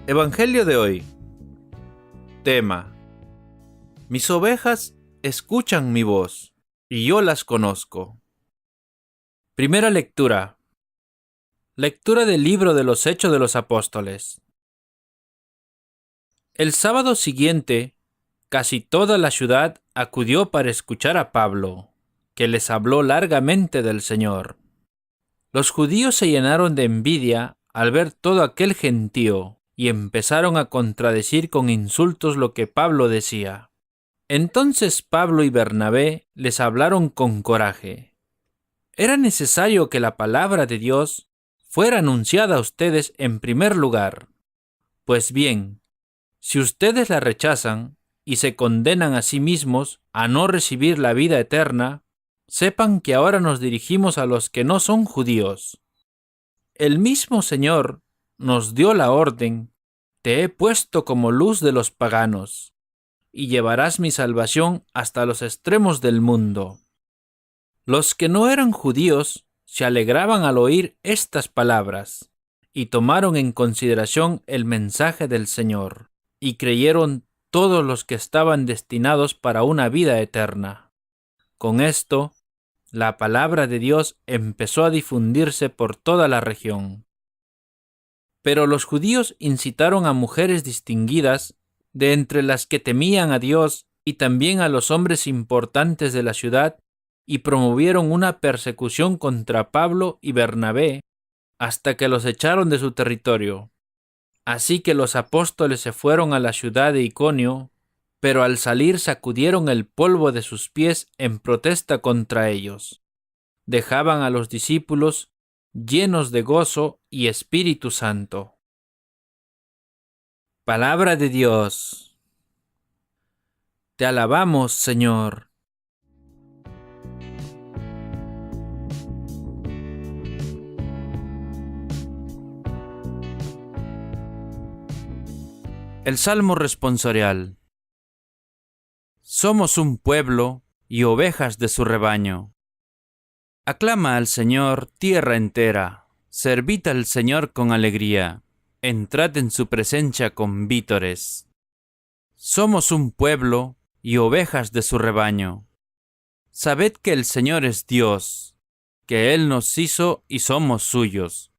Evangelio de hoy. Tema: Mis ovejas escuchan mi voz, y yo las conozco. Primera lectura. Lectura del libro de los Hechos de los Apóstoles. El sábado siguiente, casi toda la ciudad acudió para escuchar a Pablo, que les habló largamente del Señor. Los judíos se llenaron de envidia al ver todo aquel gentío, y empezaron a contradecir con insultos lo que Pablo decía. Entonces Pablo y Bernabé les hablaron con coraje. Era necesario que la palabra de Dios fuera anunciada a ustedes en primer lugar. Pues bien, si ustedes la rechazan y se condenan a sí mismos a no recibir la vida eterna, sepan que ahora nos dirigimos a los que no son judíos. El mismo Señor nos dio la orden: te he puesto como luz de los paganos, y llevarás mi salvación hasta los extremos del mundo. Los que no eran judíos se alegraban al oír estas palabras, y tomaron en consideración el mensaje del Señor, y creyeron todos los que estaban destinados para una vida eterna. Con esto, la palabra de Dios empezó a difundirse por toda la región. Pero los judíos incitaron a mujeres distinguidas, de entre las que temían a Dios, y también a los hombres importantes de la ciudad, y promovieron una persecución contra Pablo y Bernabé, hasta que los echaron de su territorio. Así que los apóstoles se fueron a la ciudad de Iconio, pero al salir sacudieron el polvo de sus pies en protesta contra ellos. Dejaban a los discípulos llenos de gozo y Espíritu Santo. Palabra de Dios. Te alabamos, Señor. El Salmo responsorial. Somos un pueblo y ovejas de su rebaño. Aclama al Señor, tierra entera, servid al Señor con alegría, entrad en su presencia con vítores. Somos un pueblo y ovejas de su rebaño. Sabed que el Señor es Dios, que Él nos hizo y somos suyos,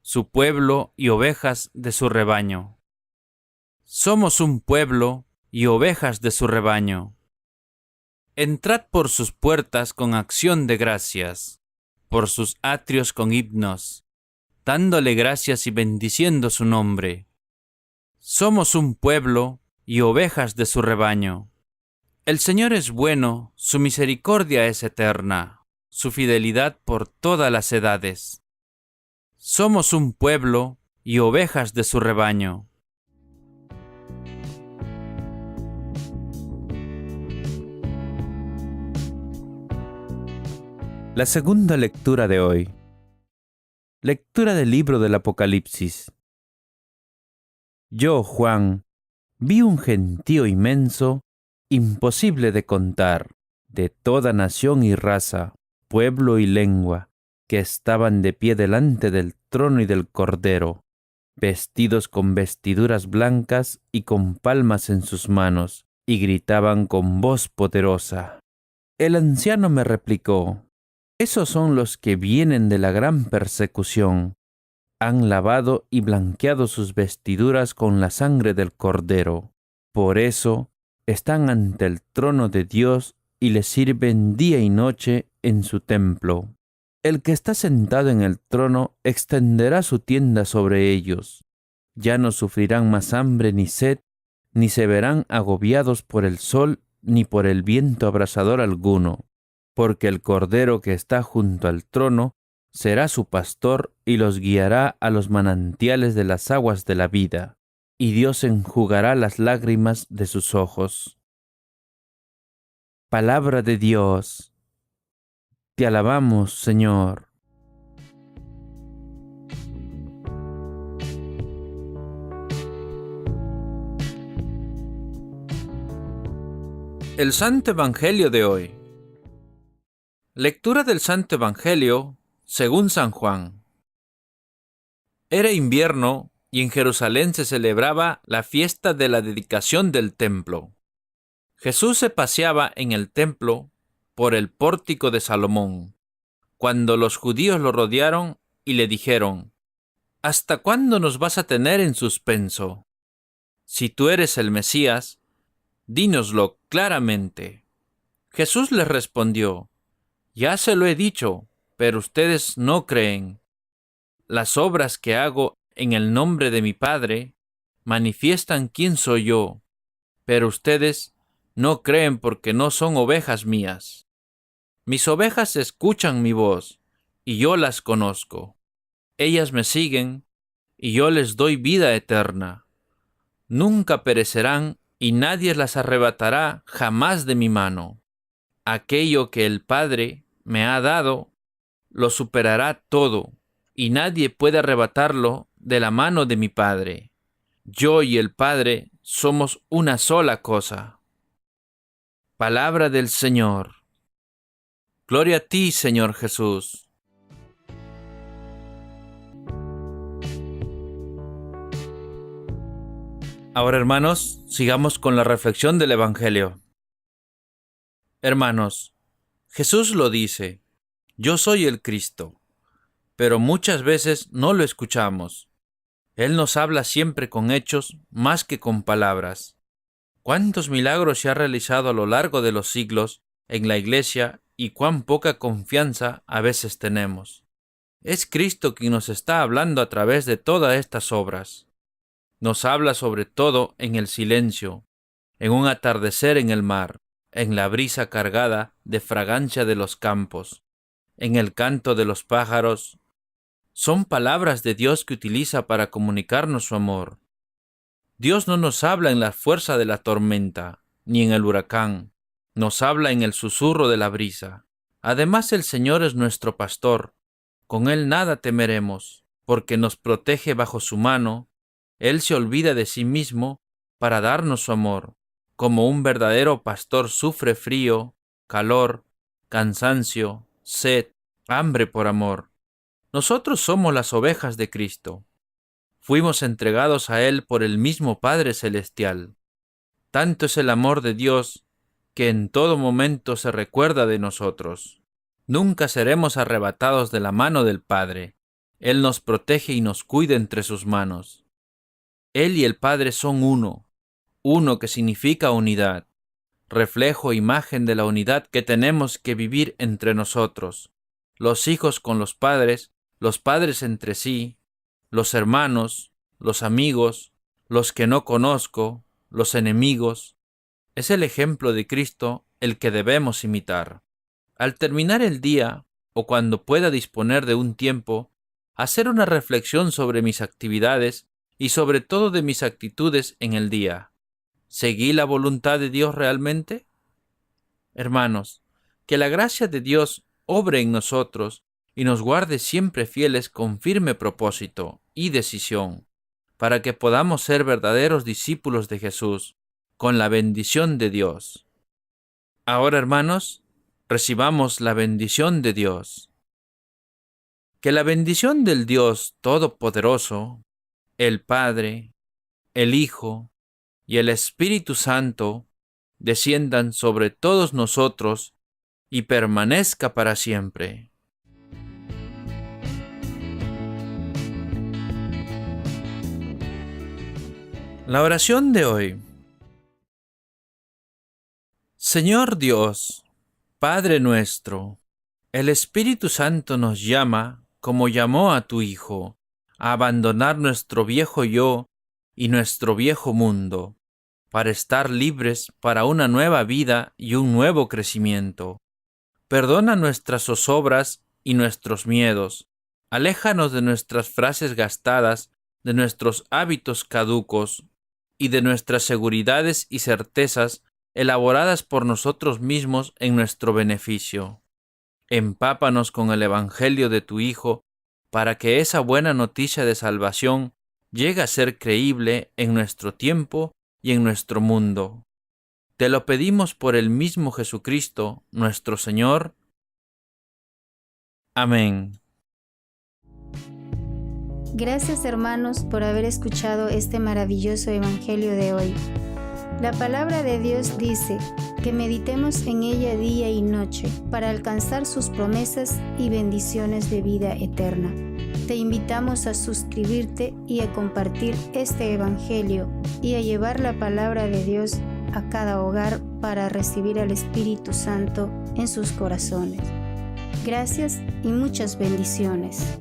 su pueblo y ovejas de su rebaño. Somos un pueblo y ovejas de su rebaño. Entrad por sus puertas con acción de gracias, por sus atrios con himnos, dándole gracias y bendiciendo su nombre. Somos un pueblo y ovejas de su rebaño. El Señor es bueno, su misericordia es eterna, su fidelidad por todas las edades. Somos un pueblo y ovejas de su rebaño. La segunda lectura de hoy. Lectura del libro del Apocalipsis. Yo, Juan, vi un gentío inmenso, imposible de contar, de toda nación y raza, pueblo y lengua, que estaban de pie delante del trono y del Cordero, vestidos con vestiduras blancas y con palmas en sus manos, y gritaban con voz poderosa. El anciano me replicó: esos son los que vienen de la gran persecución. Han lavado y blanqueado sus vestiduras con la sangre del Cordero. Por eso están ante el trono de Dios y le sirven día y noche en su templo. El que está sentado en el trono extenderá su tienda sobre ellos. Ya no sufrirán más hambre ni sed, ni se verán agobiados por el sol ni por el viento abrasador alguno, porque el Cordero que está junto al trono será su pastor y los guiará a los manantiales de las aguas de la vida, y Dios enjugará las lágrimas de sus ojos. Palabra de Dios. Te alabamos, Señor. El Santo Evangelio de hoy. Lectura del Santo Evangelio según San Juan. Era invierno y en Jerusalén se celebraba la fiesta de la dedicación del templo. Jesús se paseaba en el templo por el pórtico de Salomón, cuando los judíos lo rodearon y le dijeron: ¿Hasta cuándo nos vas a tener en suspenso? Si tú eres el Mesías, dínoslo claramente. Jesús les respondió: Ya se lo he dicho, pero ustedes no creen. Las obras que hago en el nombre de mi Padre manifiestan quién soy yo, pero ustedes no creen porque no son ovejas mías. Mis ovejas escuchan mi voz, y yo las conozco. Ellas me siguen, y yo les doy vida eterna. Nunca perecerán, y nadie las arrebatará jamás de mi mano. Aquello que el Padre me ha dado, lo superará todo, y nadie puede arrebatarlo de la mano de mi Padre. Yo y el Padre somos una sola cosa. Palabra del Señor. Gloria a ti, Señor Jesús. Ahora, hermanos, sigamos con la reflexión del Evangelio. Hermanos, Jesús lo dice: Yo soy el Cristo, pero muchas veces no lo escuchamos. Él nos habla siempre con hechos más que con palabras. ¿Cuántos milagros se ha realizado a lo largo de los siglos en la Iglesia y cuán poca confianza a veces tenemos? Es Cristo quien nos está hablando a través de todas estas obras. Nos habla sobre todo en el silencio, en un atardecer en el mar, en la brisa cargada de fragancia de los campos, en el canto de los pájaros. Son palabras de Dios que utiliza para comunicarnos su amor. Dios no nos habla en la fuerza de la tormenta, ni en el huracán. Nos habla en el susurro de la brisa. Además, el Señor es nuestro pastor. Con Él nada temeremos, porque nos protege bajo su mano. Él se olvida de sí mismo para darnos su amor. Como un verdadero pastor sufre frío, calor, cansancio, sed, hambre por amor. Nosotros somos las ovejas de Cristo. Fuimos entregados a Él por el mismo Padre Celestial. Tanto es el amor de Dios que en todo momento se recuerda de nosotros. Nunca seremos arrebatados de la mano del Padre. Él nos protege y nos cuida entre sus manos. Él y el Padre son uno que significa unidad, reflejo e imagen de la unidad que tenemos que vivir entre nosotros, los hijos con los padres entre sí, los hermanos, los amigos, los que no conozco, los enemigos. Es el ejemplo de Cristo el que debemos imitar. Al terminar el día, o cuando pueda disponer de un tiempo, hacer una reflexión sobre mis actividades y sobre todo de mis actitudes en el día. ¿Seguí la voluntad de Dios realmente? Hermanos, que la gracia de Dios obre en nosotros y nos guarde siempre fieles con firme propósito y decisión, para que podamos ser verdaderos discípulos de Jesús, con la bendición de Dios. Ahora, hermanos, recibamos la bendición de Dios. Que la bendición del Dios Todopoderoso, el Padre, el Hijo y el Espíritu Santo desciendan sobre todos nosotros y permanezca para siempre. La oración de hoy. Señor Dios, Padre nuestro, el Espíritu Santo nos llama, como llamó a tu Hijo, a abandonar nuestro viejo yo y nuestro viejo mundo, para estar libres para una nueva vida y un nuevo crecimiento. Perdona nuestras zozobras y nuestros miedos. Aléjanos de nuestras frases gastadas, de nuestros hábitos caducos y de nuestras seguridades y certezas elaboradas por nosotros mismos en nuestro beneficio. Empápanos con el Evangelio de tu Hijo, para que esa buena noticia de salvación llegue a ser creíble en nuestro tiempo y en nuestro mundo. Te lo pedimos por el mismo Jesucristo, nuestro Señor. Amén. Gracias, hermanos, por haber escuchado este maravilloso evangelio de hoy. La palabra de Dios dice que meditemos en ella día y noche para alcanzar sus promesas y bendiciones de vida eterna. Te invitamos a suscribirte y a compartir este evangelio y a llevar la palabra de Dios a cada hogar para recibir al Espíritu Santo en sus corazones. Gracias y muchas bendiciones.